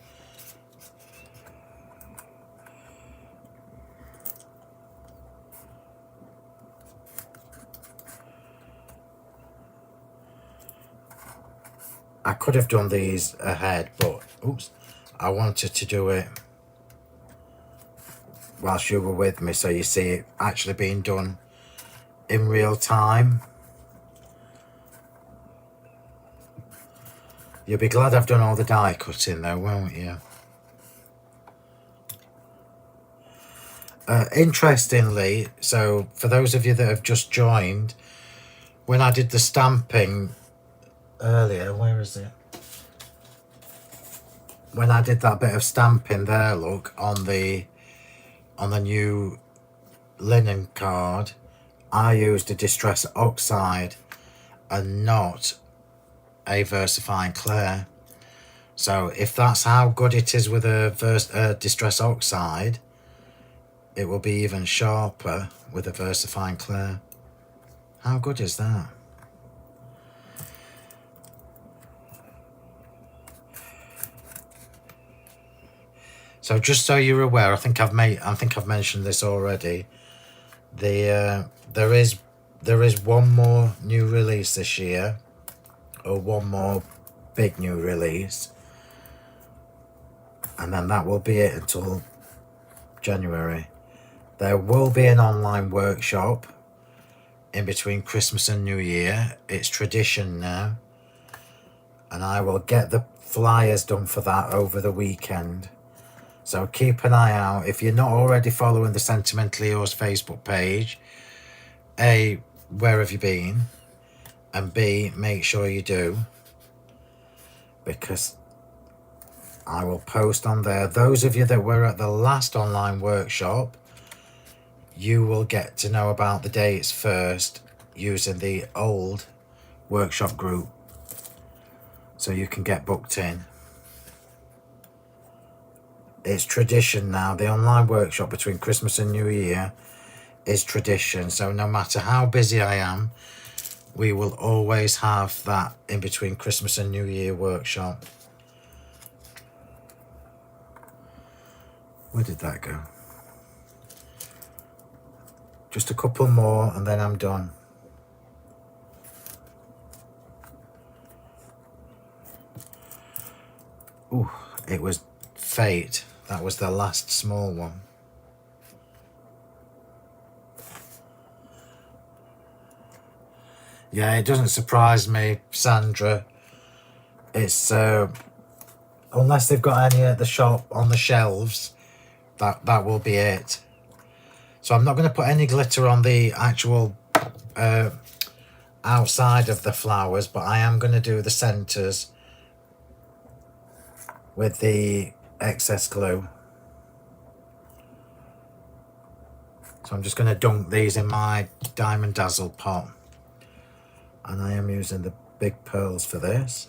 I could have done these ahead, but oops, I wanted to do it whilst you were with me, so you see it actually being done in real time. You'll be glad I've done all the die cutting though, won't you? Interestingly, so for those of you that have just joined, when I did the stamping earlier, where is it? When I did that bit of stamping there, look, on the new linen card, I used a distress oxide and not a versifying clear. So if that's how good it is with a distress oxide, it will be even sharper with a versifying clear. How good is that? So just so you're aware, I think I've mentioned this already. There is one more new release this year, or one more big new release, and then that will be it until January. There will be an online workshop in between Christmas and New Year. It's tradition now, and I will get the flyers done for that over the weekend. So keep an eye out. If you're not already following the Sentimentally Yours Facebook page, A, where have you been? And B, make sure you do, because I will post on there. Those of you that were at the last online workshop, you will get to know about the dates first using the old workshop group, so you can get booked in. It's tradition now. The online workshop between Christmas and New Year is tradition. So no matter how busy I am, we will always have that in between Christmas and New Year workshop. Where did that go? Just a couple more and then I'm done. Ooh, it was Fate. That was the last small one. Yeah, it doesn't surprise me, Sandra. It's unless they've got any at the shop on the shelves, that will be it. So I'm not going to put any glitter on the actual outside of the flowers, but I am going to do the centres with the excess glue. So I'm just going to dunk these in my Diamond Dazzle pot, and I am using the big pearls for this.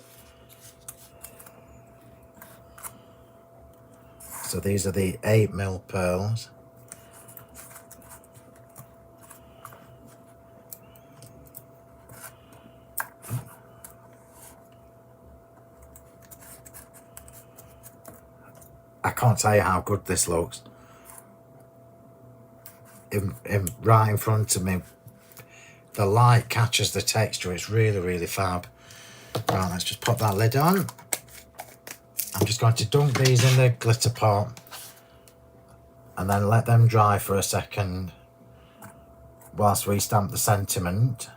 So these are the 8mm pearls. I can't tell you how good this looks. Right in front of me, the light catches the texture. It's really, really fab. Right, let's just pop that lid on. I'm just going to dunk these in the glitter pot and then let them dry for a second whilst we stamp the sentiment.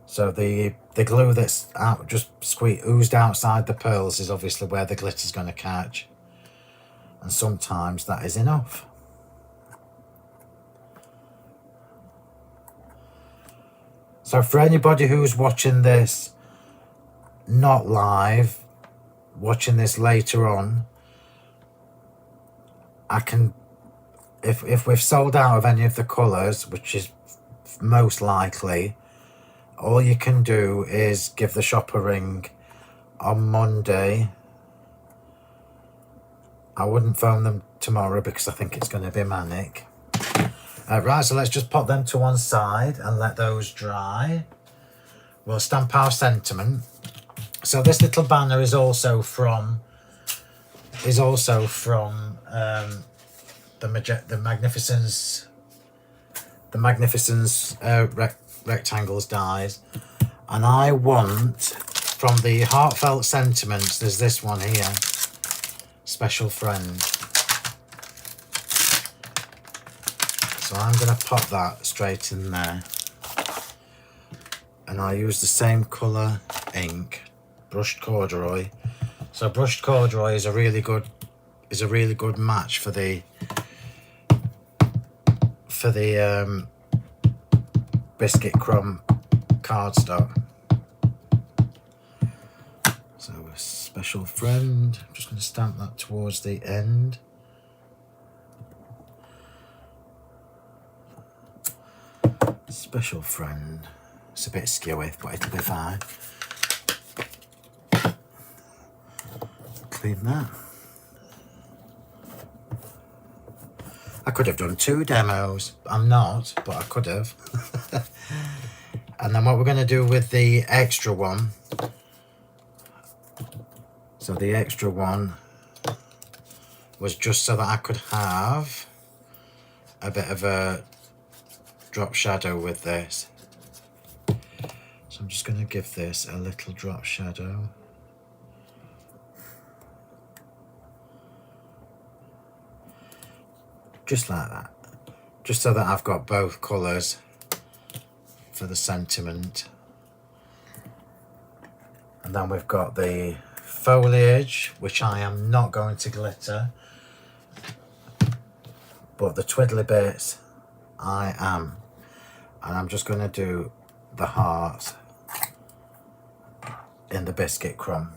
So the glue that's out, just oozed outside the pearls, is obviously where the glitter's going to catch, and sometimes that is enough. So for anybody who's watching this not live, watching this later on, I can, if we've sold out of any of the colours, which is most likely, all you can do is give the shop a ring on Monday. I wouldn't phone them tomorrow because I think it's going to be manic. Right, so let's just pop them to one side and let those dry. We'll stamp our sentiment. So this little banner is also from the Magnificence rectangles dies, and I want from the Heartfelt Sentiments, there's this one here, Special Friend. So I'm going to pop that straight in there, and I use the same colour ink, brushed corduroy. So brushed corduroy is a really good match for the biscuit crumb cardstock. So a Special Friend, I'm just going to stamp that towards the end. Special friend. It's a bit skewy, but it'll be fine. Clean that. I could have done 2 demos. I'm not, but I could have. And then what we're going to do with the extra one. So the extra one was just so that I could have a bit of a drop shadow with this. So I'm just going to give this a little drop shadow. Just like that. Just so that I've got both colours for the sentiment. And then we've got the foliage, which I am not going to glitter. But the twiddly bits, I am. And I'm just going to do the heart in the biscuit crumb.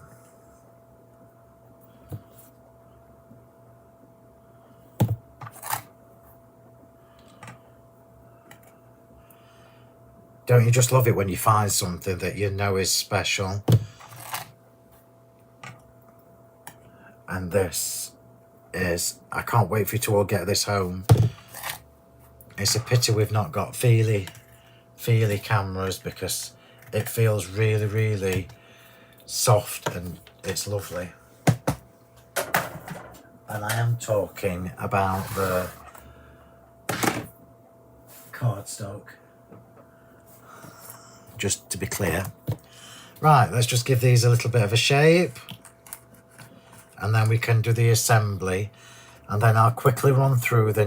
Don't you just love it when you find something that you know is special? And this is, I can't wait for you to all get this home. It's a pity we've not got Phill cameras, because it feels really, really soft and it's lovely. And I am talking about the cardstock, just to be clear. Right, let's just give these a little bit of a shape, and then we can do the assembly, and then I'll quickly run through the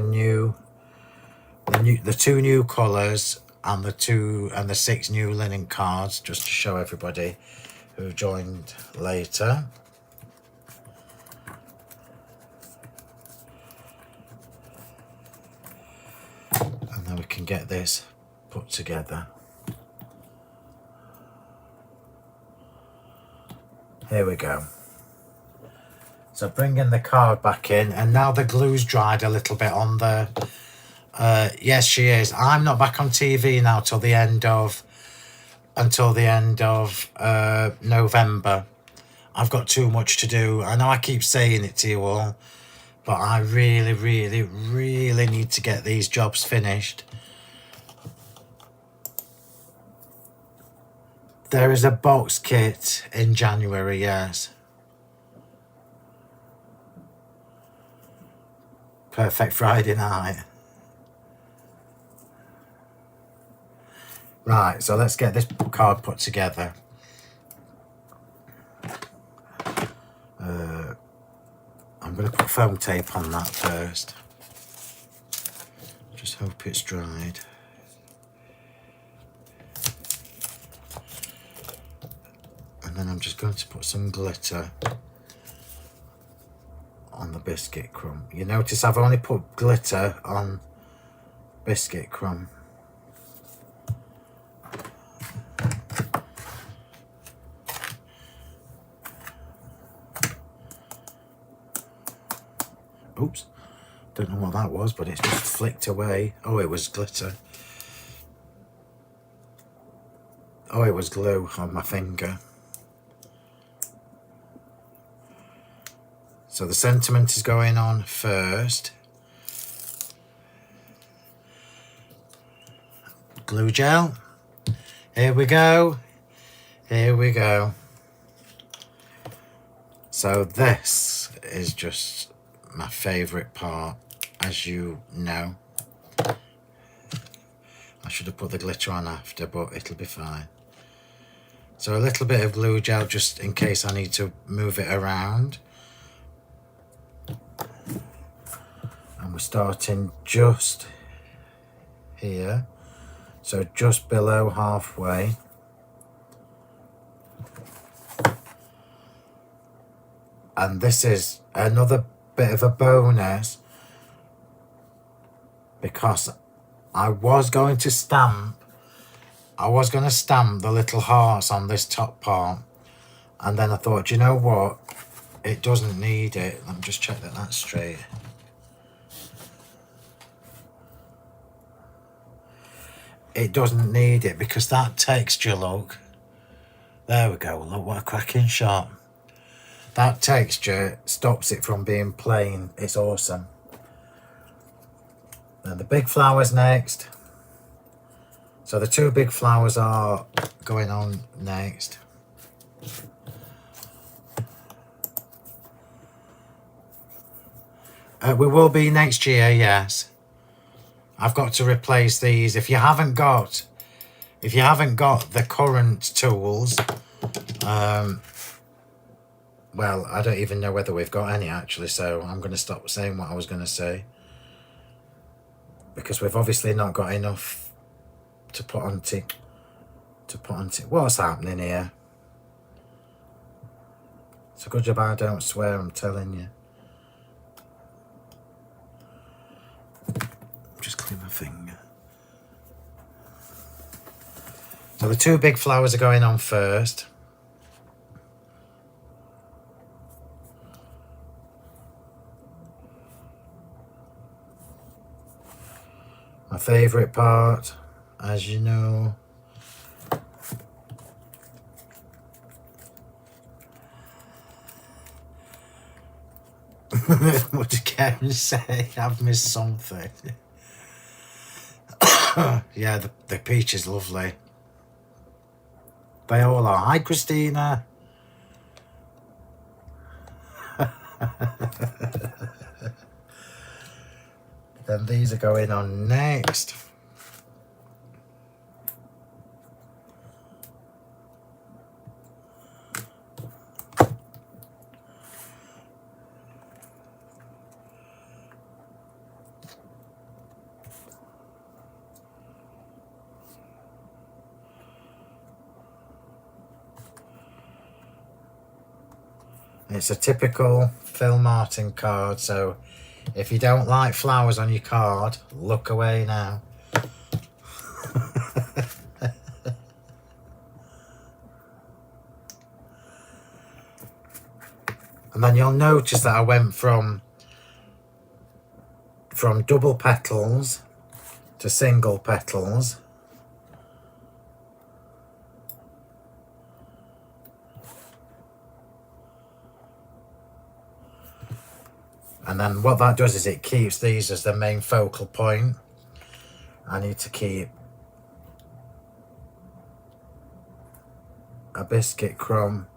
2 new colours and the 6 new linen cards, just to show everybody who joined later. And then we can get this put together. Here we go. So bringing the card back in, and now the glue's dried a little bit on the... yes, she is. I'm not back on TV now till the end of November. I've got too much to do. I know I keep saying it to you all, but I really, really, really need to get these jobs finished. There is a box kit in January, yes. Perfect Friday night. Right, so let's get this card put together. I'm going to put foam tape on that first. Just hope it's dried. And then I'm just going to put some glitter on the biscuit crumb. You notice I've only put glitter on biscuit crumb. Oops, don't know what that was, but it's just flicked away. Oh, it was glitter. Oh, it was glue on my finger. So the sentiment is going on first. Glue gel. Here we go. Here we go. So this is just my favourite part, as you know. I should have put the glitter on after, but it'll be fine. So a little bit of glue gel just in case I need to move it around. And we're starting just here, so just below halfway. And this is another bit of a bonus, because I was going to stamp the little hearts on this top part, and then I thought, you know what, it doesn't need it. Let me just check that that's straight. it doesn't need it, because that texture, look, there we go, look what a cracking shot. That texture stops it from being plain. It's awesome. And the big flowers next. So the two big flowers are going on next. We will be next year, yes. I've got to replace these. If you haven't got the current tools, well, I don't even know whether we've got any actually, so I'm going to stop saying what I was going to say, because we've obviously not got enough to put onto what's happening here. It's a good job I don't swear, I'm telling you. Just clean my finger. So the two big flowers are going on first. My favourite part, as you know. What did Karen say? I've missed something. Yeah, the peach is lovely. They all are. Hi, Christina. Then these are going on next. It's a typical Phil Martin card, so if you don't like flowers on your card, look away now. And then you'll notice that I went from double petals to single petals. And then what that does is it keeps these as the main focal point. I need to keep a biscuit crumb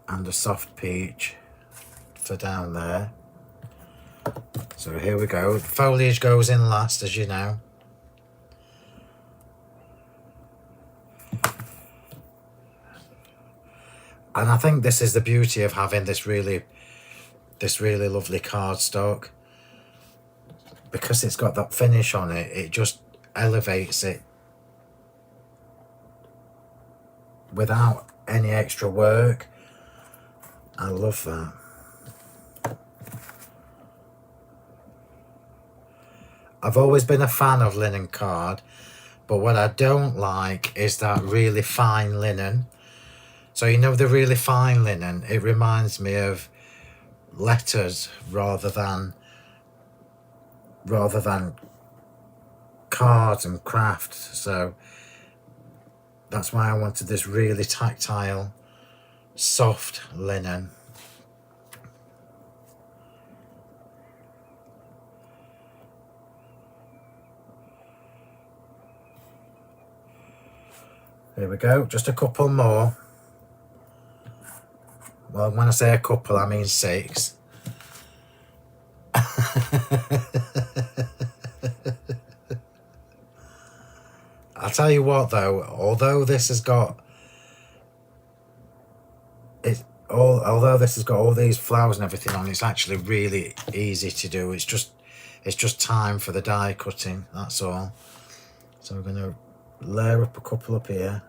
and a soft peach for down there. So here we go. The foliage goes in last, as you know. And I think this is the beauty of having this really lovely cardstock, because it's got that finish on it. It just elevates it without any extra work. I love that. I've always been a fan of linen card, but what I don't like is that really fine linen. So you know the really fine linen, it reminds me of letters rather than cards and craft. So that's why I wanted this really tactile, soft linen. Here we go, just a couple more. Well, when I say a couple, I mean 6. I'll tell you what though, although this has got all these flowers and everything on, it's actually really easy to do. It's just time for the die cutting, that's all. So we're going to layer up a couple up here.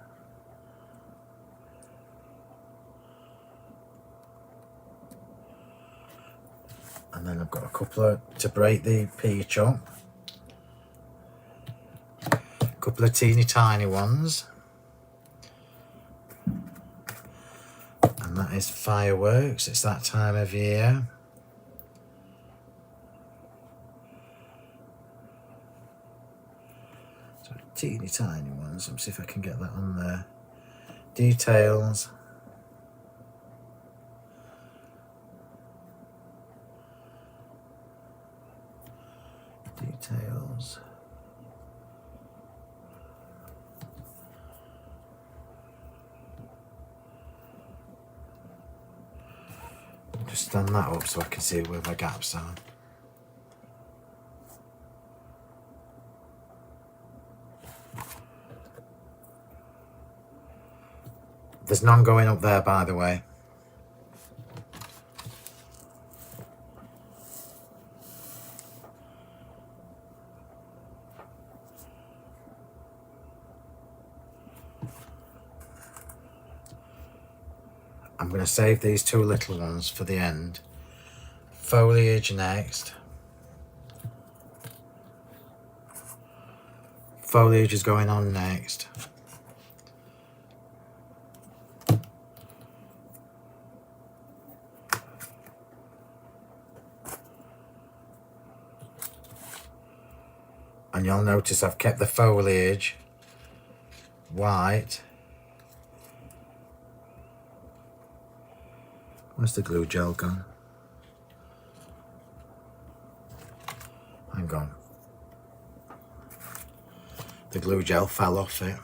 And then I've got a couple to break the peach up. A couple of teeny tiny ones. And that is fireworks. It's that time of year. So teeny tiny ones. Let me see if I can get that on there. Details. Details. Just stand that up so I can see where my gaps are. There's none going up there, by the way. I'm going to save these two little ones for the end. Foliage next. Foliage is going on next. And you'll notice I've kept the foliage white. Where's the glue gel gone? Hang on. The glue gel fell off it.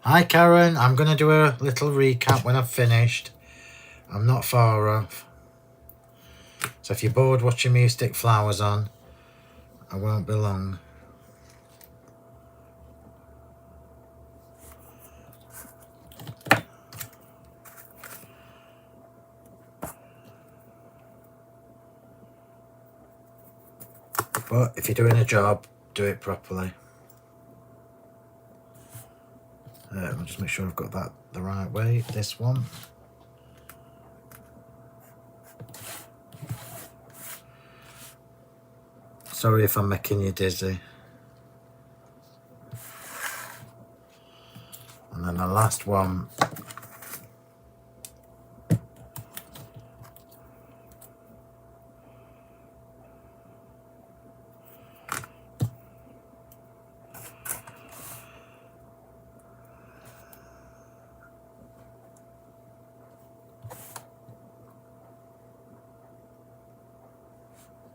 Hi Karen, I'm going to do a little recap when I've finished. I'm not far off. So if you're bored watching me stick flowers on, I won't be long. But if you're doing a job, do it properly. I'll just make sure I've got that the right way. This one. Sorry if I'm making you dizzy. And then the last one.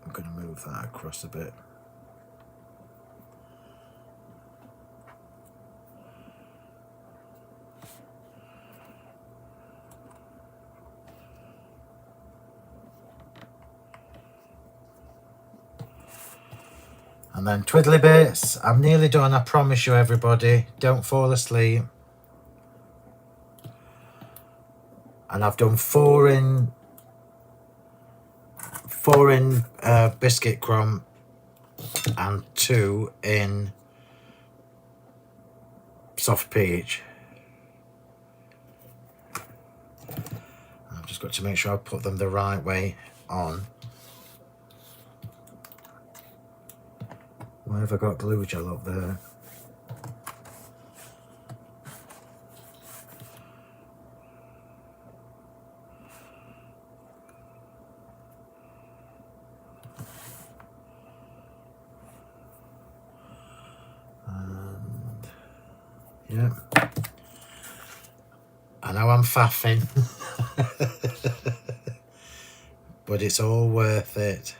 I'm going to move that across a bit. And then twiddly bits. I'm nearly done, I promise you everybody. Don't fall asleep. And I've done four in biscuit crumb and 2 in soft peach. I've just got to make sure I put them the right way on. Where have I got glue gel up there? Yeah, I know I'm faffing, but it's all worth it.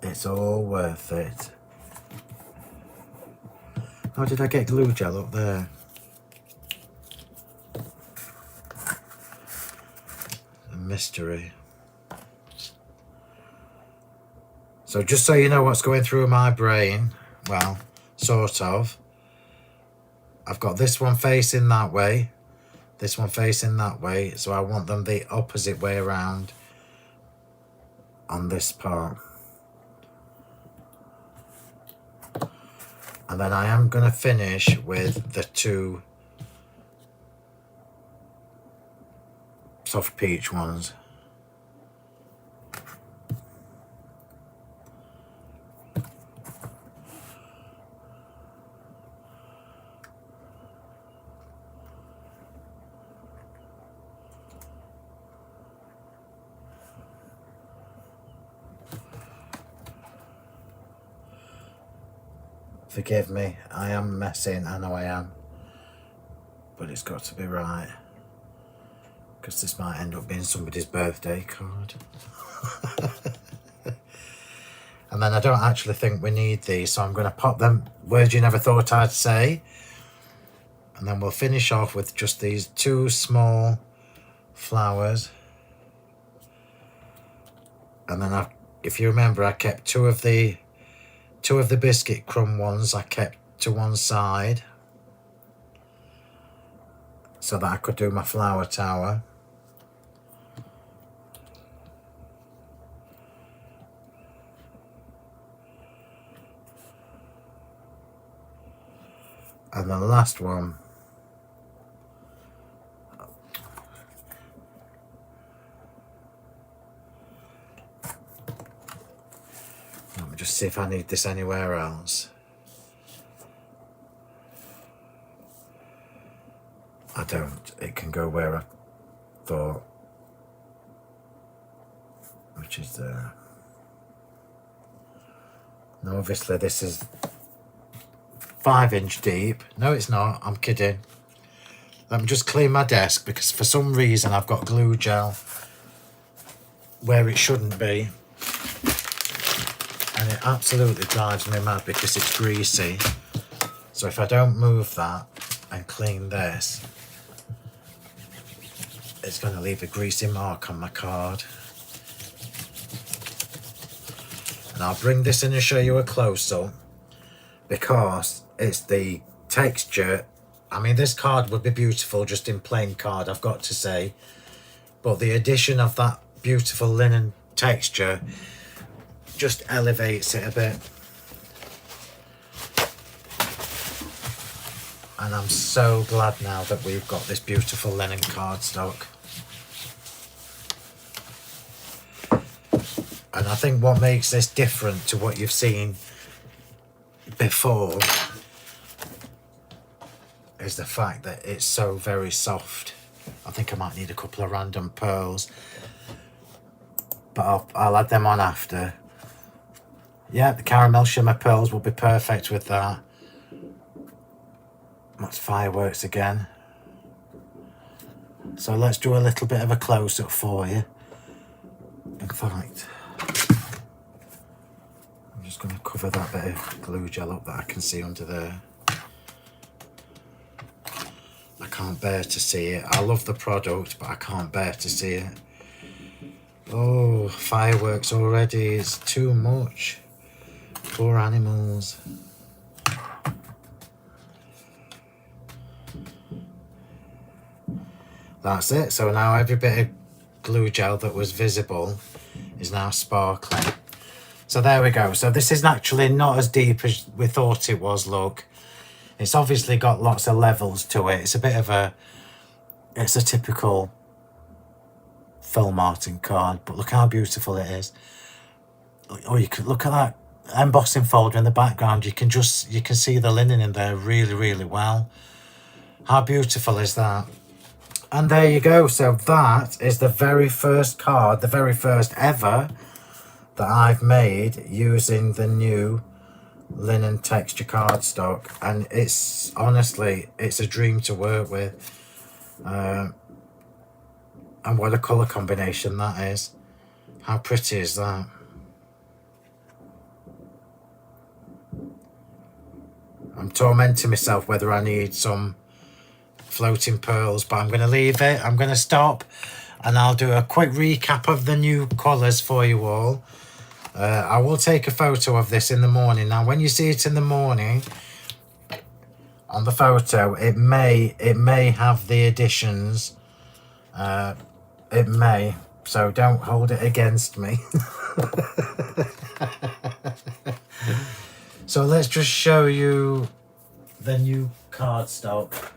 It's all worth it. How did I get glue gel up there? Mystery. So just so you know what's going through my brain, well, sort of, I've got this one facing that way, this one facing that way, so I want them the opposite way around. on this part. And then I am going to finish with the 2 soft peach ones. Forgive me, I am messing, I know I am, but it's got to be right, because this might end up being somebody's birthday card. And then I don't actually think we need these, so I'm going to pop them, words you never thought I'd say, and then we'll finish off with just these 2 small flowers. And then if you remember, I kept 2 of the biscuit crumb ones I kept to one side so that I could do my flower tower. And the last one, let me just see if I need this anywhere else. I don't. It can go where I thought, which is there. Now obviously this is 5-inch deep. No, it's not. I'm kidding. Let me just clean my desk, because for some reason I've got glue gel where it shouldn't be. And it absolutely drives me mad because it's greasy. So if I don't move that and clean this, it's going to leave a greasy mark on my card. And I'll bring this in and show you a close-up, because it's the texture. I mean, this card would be beautiful just in plain card, I've got to say, but the addition of that beautiful linen texture just elevates it a bit. And I'm so glad now that we've got this beautiful linen cardstock. And I think what makes this different to what you've seen before is the fact that it's so very soft. I think I might need a couple of random pearls, but I'll add them on after. Yeah, the caramel shimmer pearls will be perfect with that. That's fireworks again. So let's do a little bit of a close-up for you. In fact, I'm just going to cover that bit of glue gel up that I can see under there. I can't bear to see it. I love the product, but I can't bear to see it. Oh, fireworks already. It's too much. Poor animals. That's it. So now every bit of glue gel that was visible is now sparkling. So there we go. So this is actually not as deep as we thought it was, look. It's obviously got lots of levels to it. It's a bit of a, it's a typical Phill Martin card, but look how beautiful it is. Oh, you could look at that embossing folder in the background. You can see the linen in there really, really well. How beautiful is that? And there you go. So that is the very first card, the very first ever that I've made using the new linen texture cardstock, and it's honestly, it's a dream to work with. And what a colour combination that is. How pretty is that? I'm tormenting myself whether I need some floating pearls, but I'm going to leave it. I'm going to stop and I'll do a quick recap of the new colours for you all. I will take a photo of this in the morning. Now when you see it in the morning on the photo, it may have the additions, it may, so don't hold it against me. So let's just show you the new cardstock.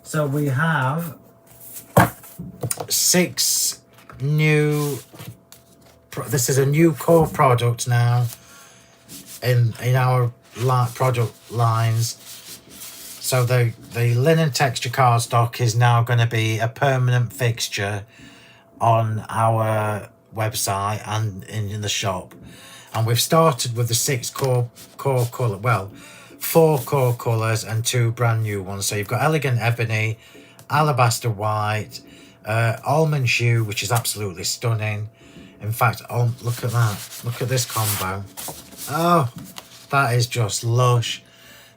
So we have 6 new, this is a new core product now in our product lines. So the linen texture cardstock is now going to be a permanent fixture on our website and in the shop. And we've started with the 6 core colour, well, 4 core colours and 2 brand new ones. So you've got Elegant Ebony, Alabaster White, Almond Hue, which is absolutely stunning. In fact, look at that. Look at this combo. Oh, that is just lush.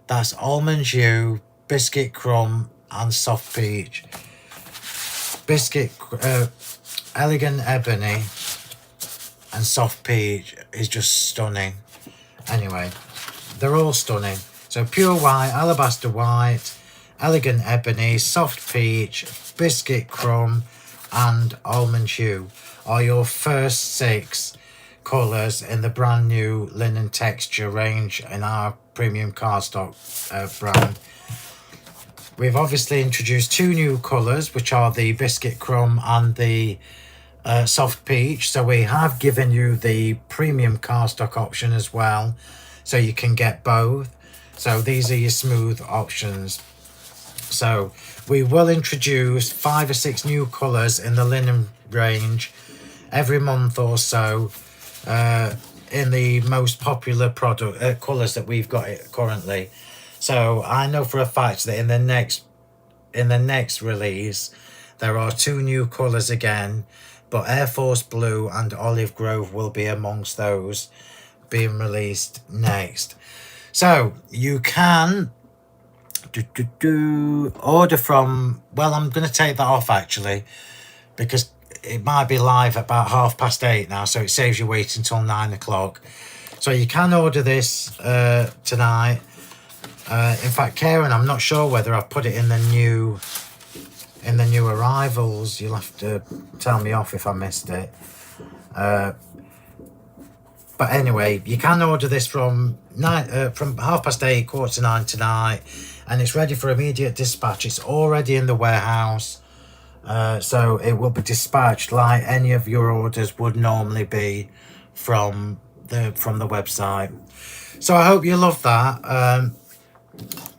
That's Almond Hue, Biscuit Crumb and Soft Peach. Elegant Ebony and Soft Peach is just stunning. Anyway, they're all stunning. So Pure White, Alabaster White, Elegant Ebony, Soft Peach, Biscuit Crumb and Almond Hue are your first 6 colours in the brand new linen texture range in our premium cardstock brand. We've obviously introduced 2 new colours, which are the Biscuit Crumb and the Soft Peach. So we have given you the premium cardstock option as well, so you can get both. So these are your smooth options. So we will introduce 5 or 6 new colours in the linen range every month or so in the most popular product colours that we've got currently. So I know for a fact that in the next release there are 2 new colours again, but Air Force Blue and Olive Grove will be amongst those being released next. So you can order from, well, I'm going to take that off actually, because it might be live at about 8:30 now, so it saves you waiting until 9 o'clock. So you can order this tonight. In fact, Karen, I'm not sure whether I've put it in the new arrivals. You'll have to tell me off if I missed it. But anyway, you can order this from 8:30, 8:45 tonight, and it's ready for immediate dispatch. It's already in the warehouse, so it will be dispatched like any of your orders would normally be from the website. So I hope you love that.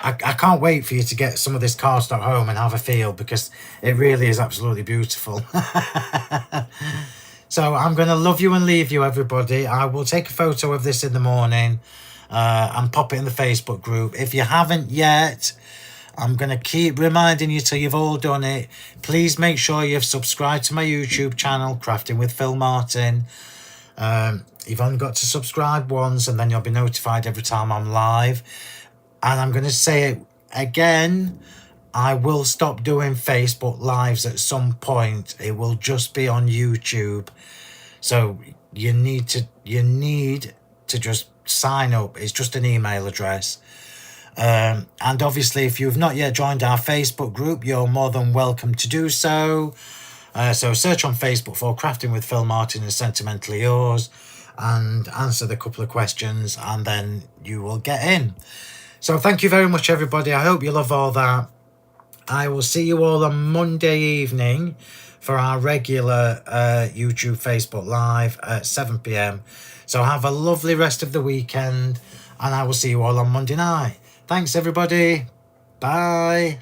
I can't wait for you to get some of this cardstock home and have a feel, because it really is absolutely beautiful. So I'm going to love you and leave you, everybody. I will take a photo of this in the morning and pop it in the Facebook group. If you haven't yet, I'm going to keep reminding you till you've all done it. Please make sure you've subscribed to my YouTube channel, Crafting with Phill Martin. You've only got to subscribe once and then you'll be notified every time I'm live. And I'm going to say it again, I will stop doing Facebook Lives at some point. It will just be on YouTube. So you need to just sign up. It's just an email address. And obviously, if you've not yet joined our Facebook group, you're more than welcome to do so. So search on Facebook for Crafting with Phill Martin and Sentimentally Yours and answer the couple of questions, and then you will get in. So thank you very much, everybody. I hope you love all that. I will see you all on Monday evening for our regular YouTube Facebook Live at 7 p.m. So have a lovely rest of the weekend, and I will see you all on Monday night. Thanks, everybody. Bye.